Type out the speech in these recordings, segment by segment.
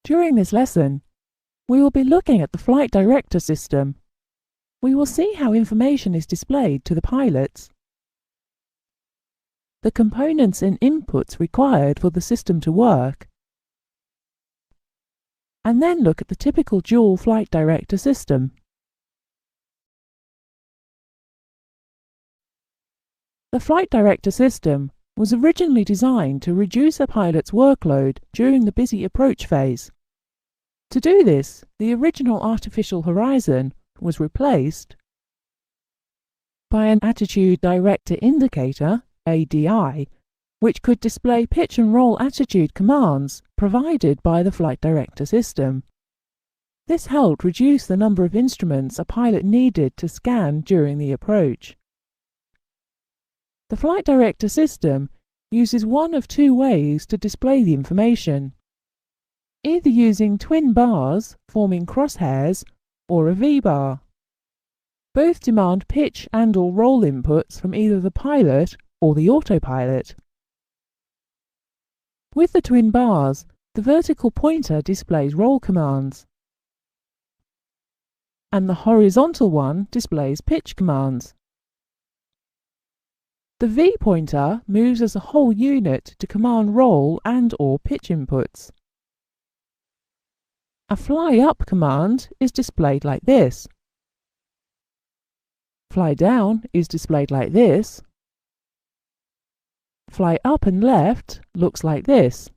During this lesson, we will be looking at the flight director system. We will see how information is displayed to the pilots, the components and inputs required for the system to work, and then look at the typical dual flight director system. The flight director system was originally designed to reduce a pilot's workload during the busy approach phase. To do this, the original artificial horizon was replaced by an attitude director indicator, ADI, which could display pitch and roll attitude commands provided by the flight director system. This helped reduce the number of instruments a pilot needed to scan during the approach. The flight director system uses one of two ways to display the information, either using twin bars forming crosshairs or a V-bar. Both demand pitch and/or roll inputs from either the pilot or the autopilot. With the twin bars, the vertical pointer displays roll commands, and the horizontal one displays pitch commands. The V-pointer moves as a whole unit to command roll and/or pitch inputs. A fly-up command is displayed like this. Fly down is displayed like this. Fly up and left looks like this.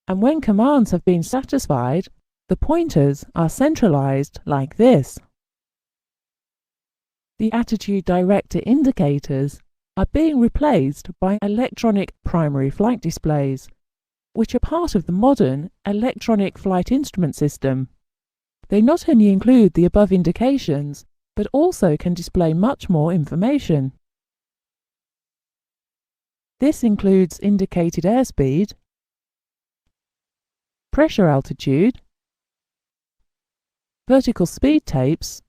And when commands have been satisfied, the pointers are centralized like this. The attitude director indicators are being replaced by electronic primary flight displays, which are part of the modern electronic flight instrument system. They not only include the above indications, but also can display much more information. This includes indicated airspeed, pressure altitude, vertical speed tapes,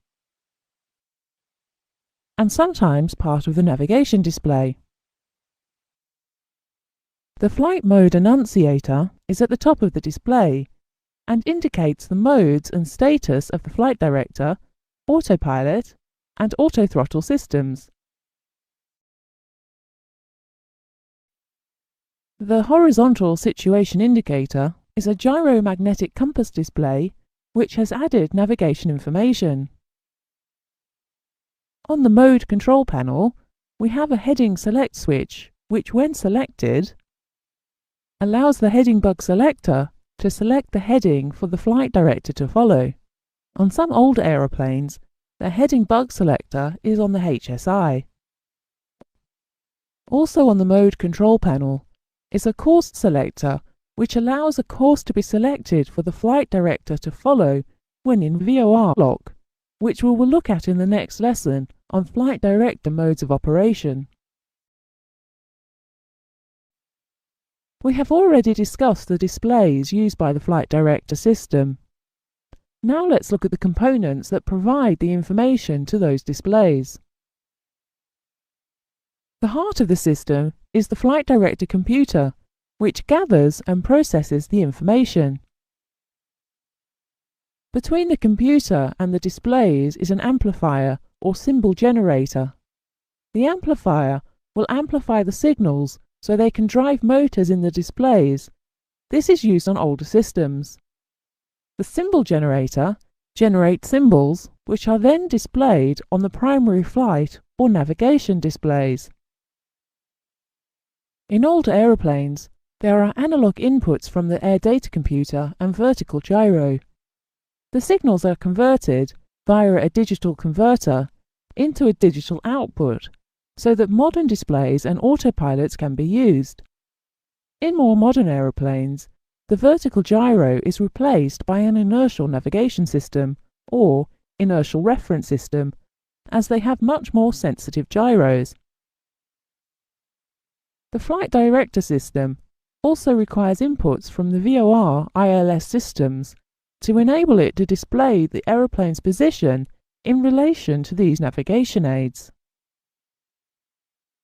and sometimes part of the navigation display. The flight mode enunciator is at the top of the display and indicates the modes and status of the flight director, autopilot, and autothrottle systems. The horizontal situation indicator is a gyromagnetic compass display which has added navigation information. On the mode control panel, we have a heading select switch which, when selected, allows the heading bug selector to select the heading for the flight director to follow. On some older aeroplanes, the heading bug selector is on the HSI. Also on the mode control panel is a course selector which allows a course to be selected for the flight director to follow when in VOR lock, which we will look at in the next lesson on flight director modes of operation. We have already discussed the displays used by the flight director system. Now let's look at the components that provide the information to those displays. The heart of the system is the flight director computer, which gathers and processes the information. Between the computer and the displays is an amplifier or symbol generator. The amplifier will amplify the signals so they can drive motors in the displays. This is used on older systems. The symbol generator generates symbols which are then displayed on the primary flight or navigation displays. In older aeroplanes, there are analog inputs from the air data computer and vertical gyro. The signals are converted via a digital converter into a digital output so that modern displays and autopilots can be used. In more modern aeroplanes, the vertical gyro is replaced by an inertial navigation system or inertial reference system, as they have much more sensitive gyros. The flight director system also requires inputs from the VOR ILS systems to enable it to display the aeroplane's position in relation to these navigation aids.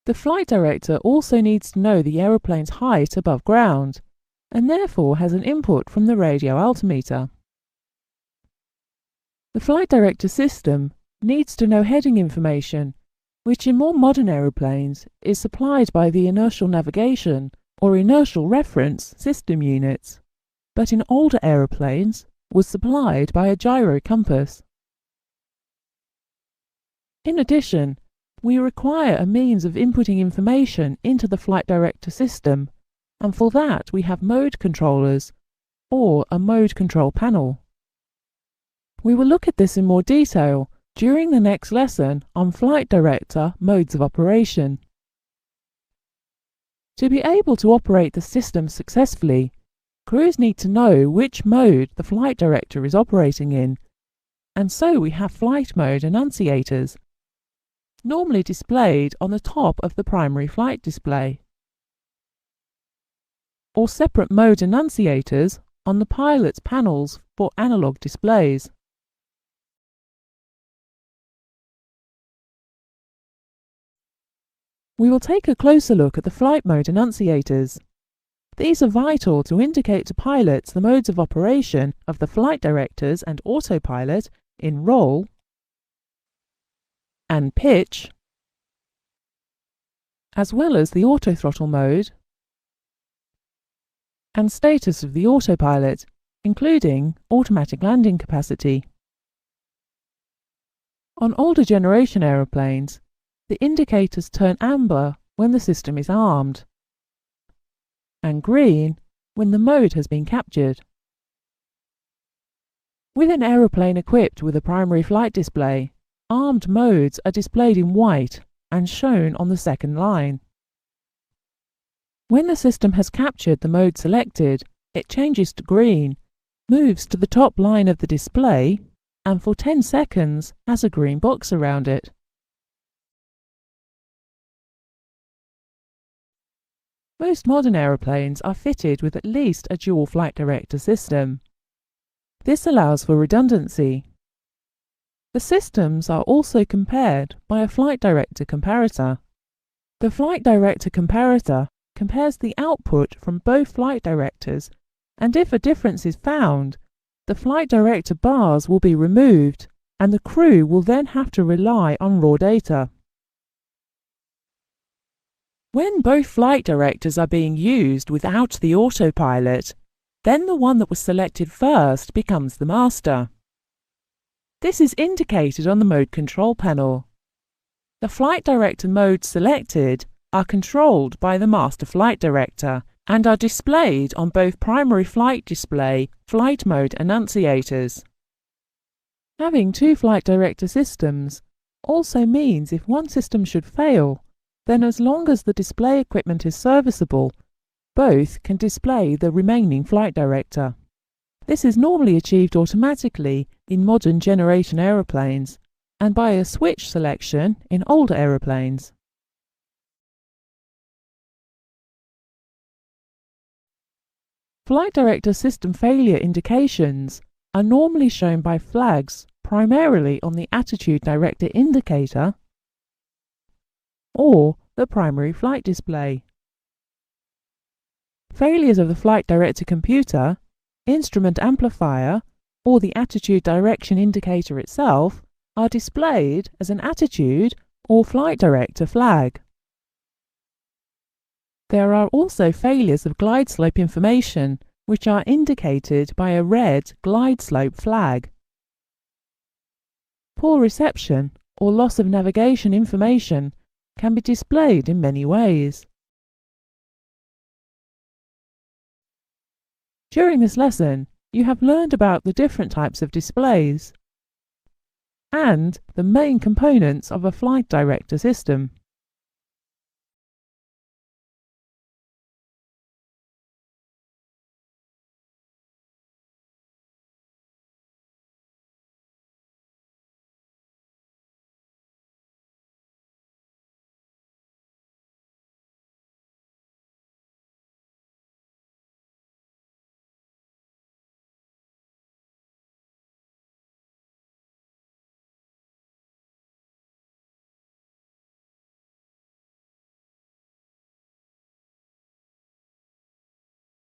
The flight director also needs to know the aeroplane's height above ground, and therefore has an input from the radio altimeter. The flight director system needs to know heading information, which in more modern aeroplanes is supplied by the inertial navigation or inertial reference system units, but in older aeroplanes was supplied by a gyro compass. In addition, we require a means of inputting information into the flight director system, and for that we have mode controllers, or a mode control panel. We will look at this in more detail during the next lesson on flight director modes of operation. To be able to operate the system successfully, crews need to know which mode the flight director is operating in, and so we have flight mode enunciators, normally displayed on the top of the primary flight display, or separate mode enunciators on the pilot's panels for analog displays. We will take a closer look at the flight mode enunciators. These are vital to indicate to pilots the modes of operation of the flight directors and autopilot in roll and pitch, as well as the autothrottle mode and status of the autopilot, including automatic landing capacity. On older generation aeroplanes, the indicators turn amber when the system is armed, and green when the mode has been captured. With an aeroplane equipped with a primary flight display, armed modes are displayed in white and shown on the second line. When the system has captured the mode selected, it changes to green, moves to the top line of the display, and for 10 seconds has a green box around it. Most modern aeroplanes are fitted with at least a dual flight director system. This allows for redundancy. The systems are also compared by a flight director comparator. The flight director comparator compares the output from both flight directors, and if a difference is found, the flight director bars will be removed, and the crew will then have to rely on raw data. When both flight directors are being used without the autopilot, then the one that was selected first becomes the master. This is indicated on the mode control panel. The flight director modes selected are controlled by the master flight director and are displayed on both primary flight display flight mode enunciators. Having two flight director systems also means if one system should fail, then as long as the display equipment is serviceable, both can display the remaining flight director. This is normally achieved automatically in modern generation aeroplanes and by a switch selection in older aeroplanes. Flight director system failure indications are normally shown by flags primarily on the attitude director indicator or the primary flight display. Failures of the flight director computer, instrument amplifier, or the attitude direction indicator itself are displayed as an attitude or flight director flag. There are also failures of glide slope information, which are indicated by a red glide slope flag. Poor reception or loss of navigation information can be displayed in many ways. During this lesson, you have learned about the different types of displays and the main components of a flight director system.